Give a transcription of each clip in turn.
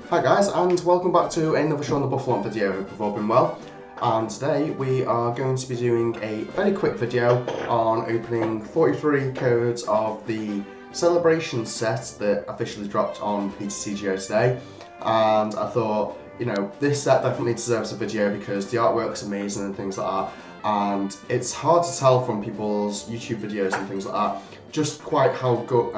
Hi guys, and welcome back to another Show on the Buffalo video. Hope you've all been well. And today we are going to be doing a very quick video on opening 43 codes of the Celebration set that officially dropped on PTCGO today. And I thought, you know, this set definitely deserves a video because the artwork's amazing and things like that. And it's hard to tell from people's YouTube videos and things like that just quite how good,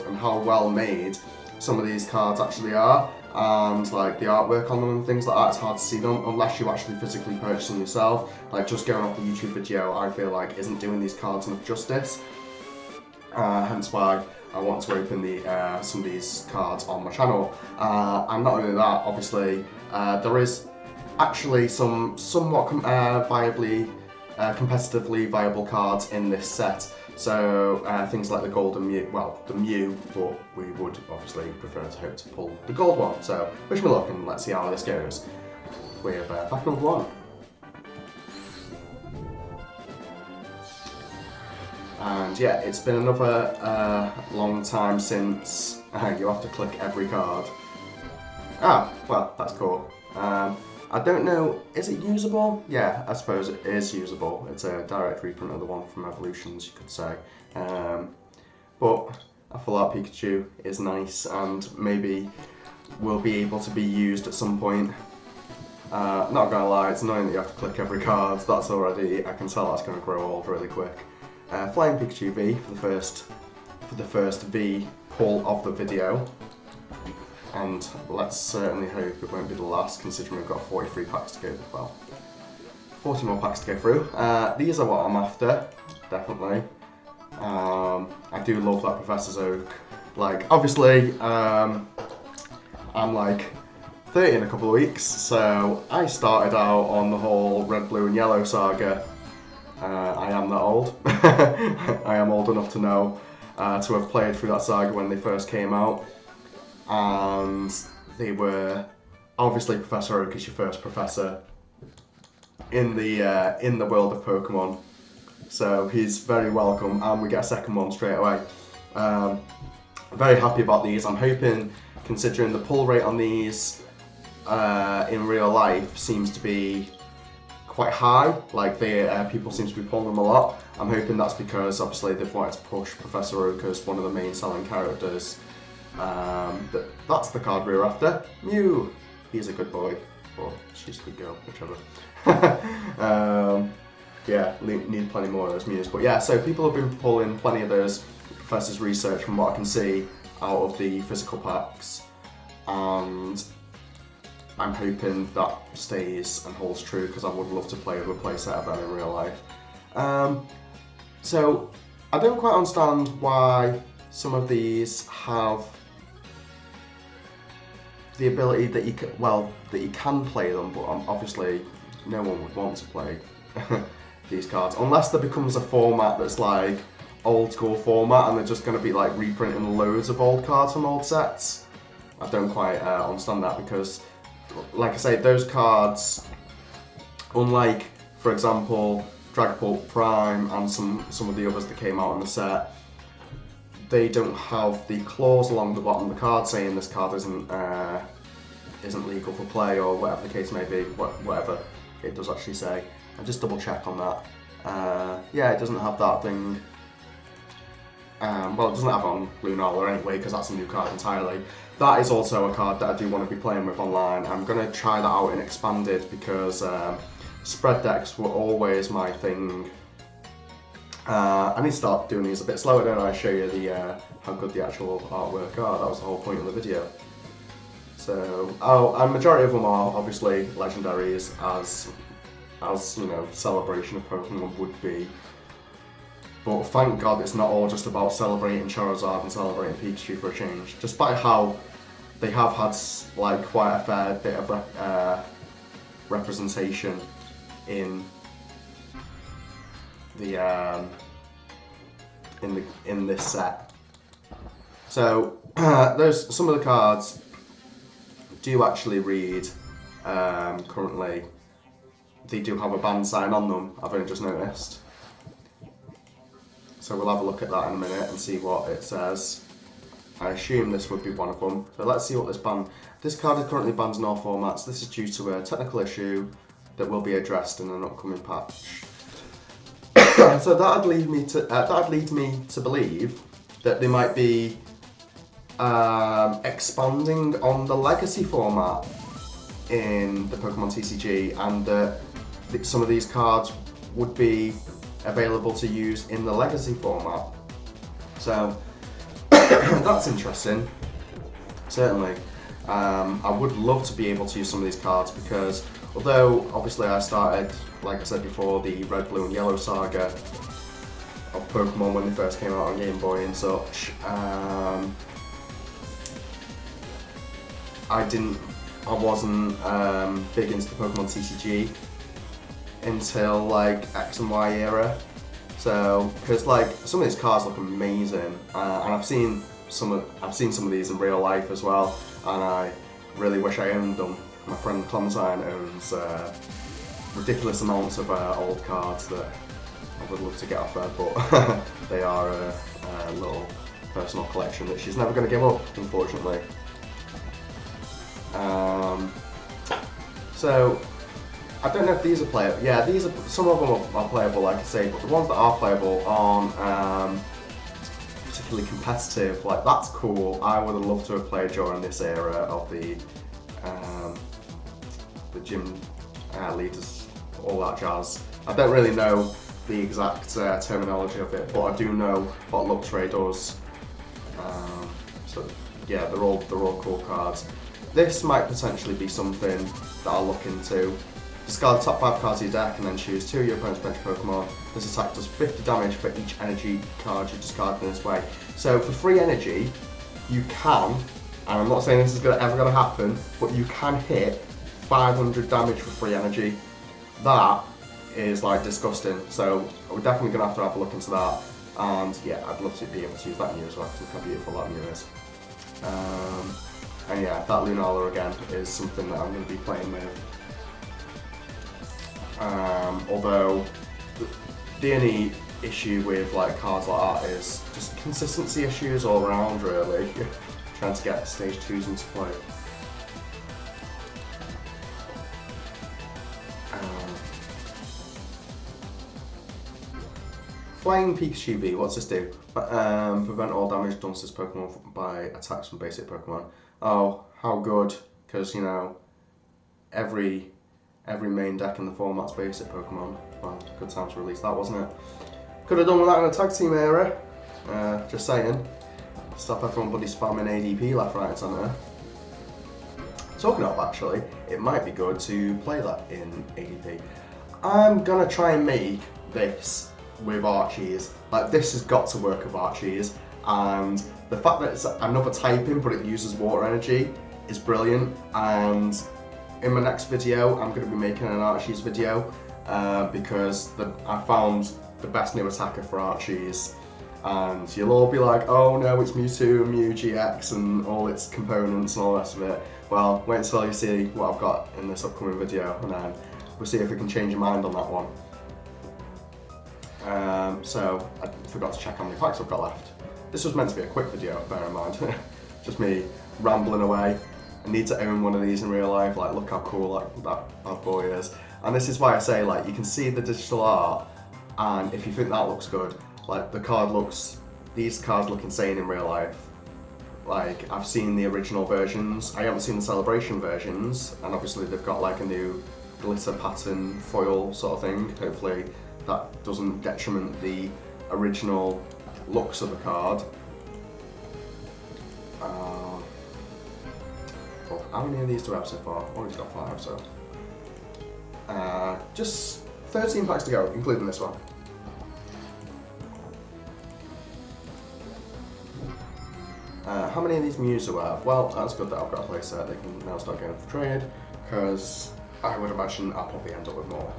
and how well made some of these cards actually are, and like the artwork on them and things like that. It's hard to see them unless you actually physically purchase them yourself. Like just going off the YouTube video, I feel like isn't doing these cards enough justice. Hence why I want to open some of these cards on my channel. And not only that, obviously there is actually some somewhat competitively viable cards in this set. So things like the golden Mew, well, the Mew, but we would obviously prefer to hope to pull the gold one. So wish me luck and let's see how this goes with pack number one. And yeah, it's been another long time since you have to click every card. Ah, well, that's cool. I don't know, is it usable? Yeah, I suppose it is usable. It's a direct reprint of the one from Evolutions, you could say. But a full art Pikachu is nice and maybe will be able to be used at some point. Not gonna lie, it's annoying that you have to click every card. That's already, I can tell that's gonna grow old really quick. Flying Pikachu V for the first V pull of the video. And let's certainly hope it won't be the last, considering we've got 43 packs to go, well, 40 more packs to go through. These are what I'm after, definitely. I do love that Professor's Oak. Like, obviously, I'm like 30 in a couple of weeks, so I started out on the whole red, blue and yellow saga. I am that old. I am old enough to know, to have played through that saga when they first came out. And they were obviously Professor Oak is your first professor in the world of Pokemon, so he's very welcome, and we get a second one straight away. Very happy about these. I'm hoping, considering the pull rate on these in real life seems to be quite high, like people seem to be pulling them a lot. I'm hoping that's because obviously they've wanted to push Professor Oak as one of the main selling characters. That's the card we're after. Mew! He's a good boy. Or she's a good girl, whichever. Yeah, need plenty more of those Mews. But yeah, so people have been pulling plenty of those Professor's Research from what I can see out of the physical packs. And I'm hoping that stays and holds true, because I would love to play with a playset of them in real life. So I don't quite understand why some of these have the ability that you can play them, but obviously no one would want to play these cards unless there becomes a format that's like old school format and they're just going to be like reprinting loads of old cards from old sets. I don't quite understand that, because like I say, those cards, unlike for example Dragapult Prime and some of the others that came out in the set, they don't have the clause along the bottom of the card saying this card isn't legal for play, or whatever the case may be, whatever it does actually say. I just double check on that. Yeah, it doesn't have that thing. Well, it doesn't have it on Lunala anyway, because that's a new card entirely. That is also a card that I do want to be playing with online. I'm going to try that out in Expanded, because spread decks were always my thing. I need to start doing these a bit slower, don't I? Show you how good the actual artwork are. That was the whole point of the video. So, a majority of them are obviously legendaries, as you know, Celebration of Pokemon would be. But thank God it's not all just about celebrating Charizard and celebrating Pikachu for a change. Despite how they have had like quite a fair bit of representation in in this set. So some of the cards do actually read currently. They do have a band sign on them, I've only just noticed. So we'll have a look at that in a minute and see what it says. I assume this would be one of them. So let's see what this ban. This card is currently banned in all formats. This is due to a technical issue that will be addressed in an upcoming patch. So that'd lead me to believe that they might be expanding on the legacy format in the Pokemon TCG, and that some of these cards would be available to use in the legacy format. So that's interesting. Certainly, I would love to be able to use some of these cards, because although obviously I started, like I said before, the Red, Blue and Yellow saga of Pokemon when they first came out on Game Boy and such, I wasn't big into the Pokemon TCG until like X and Y era. So, because like some of these cards look amazing, and I've seen some of these in real life as well, and I really wish I owned them. My friend Clementine owns ridiculous amounts of old cards that I would love to get off her, but they are a little personal collection that she's never going to give up, unfortunately. So I don't know if these are playable. Yeah, some of them are playable, like I say, but the ones that are playable aren't particularly competitive. Like, that's cool. I would have loved to have played during this era of the gym leaders, all that jazz. I don't really know the exact terminology of it, but I do know what Luxray does. So yeah, they're all cool cards. This might potentially be something that I'll look into. Discard the top 5 cards of your deck and then choose 2 of your opponent's bench Pokemon. This attack does 50 damage for each energy card you discard in this way. So for free energy, you can, and I'm not saying this is ever going to happen, but you can hit 500 damage for free energy. That is like disgusting. So we're definitely going to have a look into that. And yeah, I'd love to be able to use that Mew as well, because look how beautiful that Mew is. And yeah, that Lunala again is something that I'm going to be playing with. Although the only issue with like cards like that is just consistency issues all around, really. Trying to get stage 2s into play. Flying Pikachu, what's this do? Prevent all damage done to this Pokemon by attacks from basic Pokemon. Oh, how good, because you know, every main deck in the format's basic Pokemon. Well, good time to release that, wasn't it? Could have done with that in a tag team era. Just saying. Stop everyone bloody spamming ADP left, right and centre. Talking of, actually, it might be good to play that in ADP. I'm gonna try and make this with Archie's. Like, this has got to work with Archie's, and the fact that it's another typing but it uses water energy is brilliant. And in my next video, I'm going to be making an Archie's video because I found the best new attacker for Archie's, and you'll all be like, oh no, it's Mewtwo and Mew GX and all its components and all the rest of it. Well, wait until you see what I've got in this upcoming video, and then we'll see if we can change your mind on that one. So I forgot to check how many packs I've got left. This was meant to be a quick video, bear in mind. Just me rambling away. I need to own one of these in real life. Like, look how cool that bad boy is. And this is why I say, like, you can see the digital art, and if you think that looks good, like, these cards look insane in real life. Like, I've seen the original versions, I haven't seen the celebration versions, and obviously they've got like a new glitter pattern foil sort of thing. Hopefully that doesn't detriment the original looks of the card. Well, how many of these do I have so far? I've already got 5, so. Just 13 packs to go, including this one. How many of these Mews do I have? Well, that's good that I've got a playset that can now start going for trade, because I would imagine I'll probably end up with more.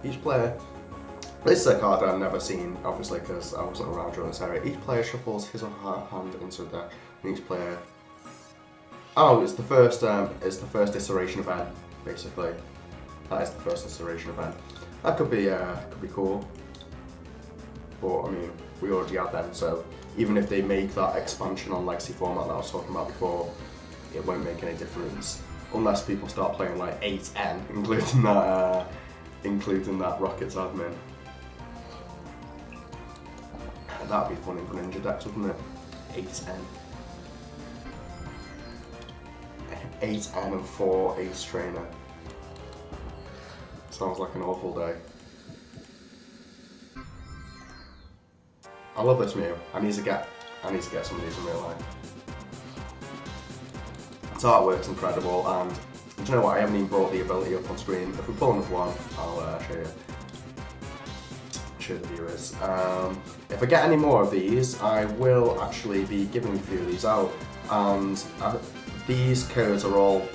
Each player, this is a card I've never seen, obviously, because I wasn't around during this era. Each player shuffles his or her hand into the deck, and each player. Oh, it's the first iteration event, basically. That is the first iteration event. That could be cool. But I mean, we already had them, so even if they make that expansion on legacy format that I was talking about before, it won't make any difference. Unless people start playing like 8N, including that Rockets admin. That'd be funny for Ninja decks, wouldn't it? 8N. 8N and 4 Ace Trainer. Sounds like an awful day. I love this Mew. I need to get some of these in real life. Its artwork's incredible, and do you know what? I haven't even brought the ability up on screen. If we pull another one, I'll show the viewers. If I get any more of these, I will actually be giving a few of these out, and these codes are all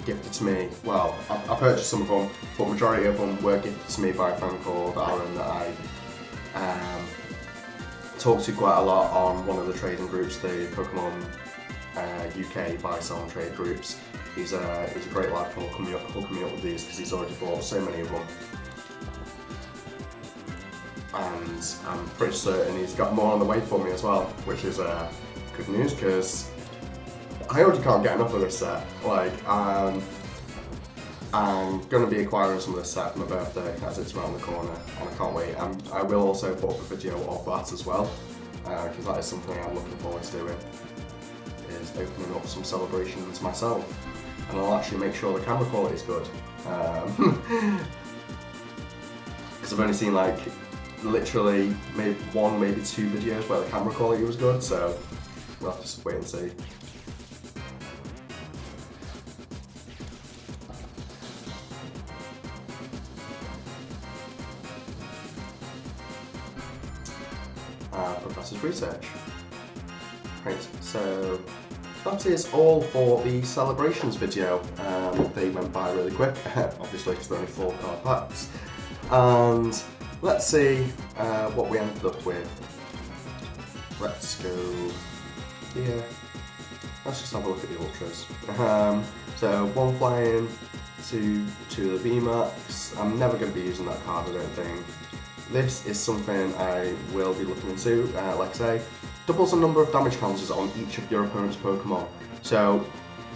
gifted to me. Well, I purchased some of them, but majority of them were gifted to me by a friend called Aaron that I talked to quite a lot on one of the trading groups, the Pokemon UK buy, sell and trade groups. He's a great lad for hooking me up with these because he's already bought so many of them. And I'm pretty certain he's got more on the way for me as well, which is good news because I already can't get enough of this set. Like, I'm going to be acquiring some of this set for my birthday as it's around the corner, and I can't wait. And I will also put up a video of that as well, because that is something I'm looking forward to doing, is opening up some celebrations myself. And I'll actually make sure the camera quality is good. Because I've only seen like literally maybe 1, maybe 2 videos where the camera quality was good, so we'll have to just wait and see. Professor's research. Right, so that is all for the celebrations video. They went by really quick, obviously because they're only 4 card packs. And let's see what we ended up with. Let's go here. Let's just have a look at the ultras. So 1 flying, 2 to the VMAX. I'm never going to be using that card, I don't think. This is something I will be looking into, like I say, doubles the number of damage counters on each of your opponent's Pokemon. So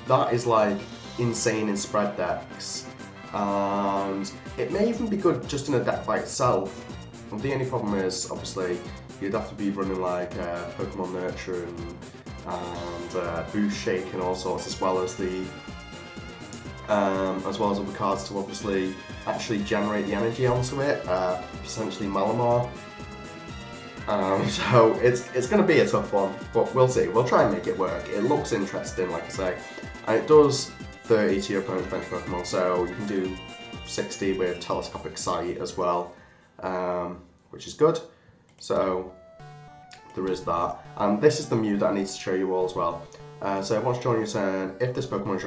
that is like insane in spread decks, and it may even be good just in a deck by itself. And the only problem is, obviously, you'd have to be running like Pokemon Nurture and Boost Shake and all sorts, as well as other cards to obviously actually generate the energy onto it, potentially Malamar. So it's going to be a tough one, but we'll see. We'll try and make it work. It looks interesting, like I say, and it does 30 to your opponent's bench Pokemon, so you can do 60 with Telescopic Sight as well, which is good. So there is that, and this is the Mew that I need to show you all as well. So once during your turn, if this Pokemon is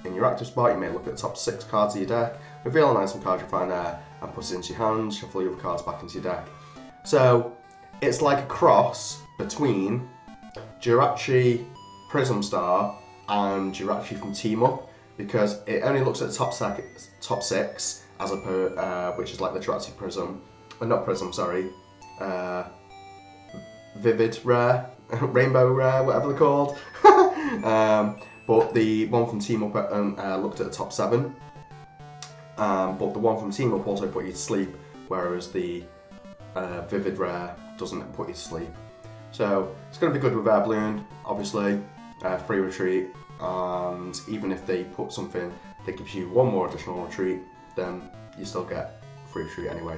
in your active spot, you may look at the top 6 cards of your deck, reveal an item card you find there, and put it into your hand, shuffle your cards back into your deck. So it's like a cross between Jirachi Prism Star and Jirachi from Team Up, because it only looks at the top 6 as which is like the Jirachi Prism, not Prism, sorry, Vivid Rare, Rainbow Rare, whatever they're called. But the one from Team Up looked at the top 7, but the one from Team Up also put you to sleep, whereas the Vivid Rare doesn't put you to sleep. So it's going to be good with Air Balloon, obviously, free retreat, and even if they put something that gives you 1 more additional retreat, then you still get free retreat anyway.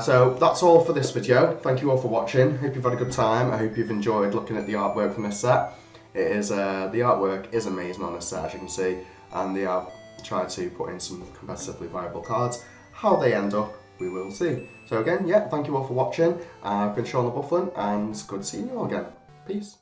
So that's all for this video. Thank you all for watching. Hope you've had a good time. I hope you've enjoyed looking at the artwork from this set. It is the artwork is amazing on this set, as you can see, and they have tried to put in some competitively viable cards. How they end up, we will see. So again, yeah, thank you all for watching. I've been Sean the Bufflin, and it's good seeing you all again. Peace.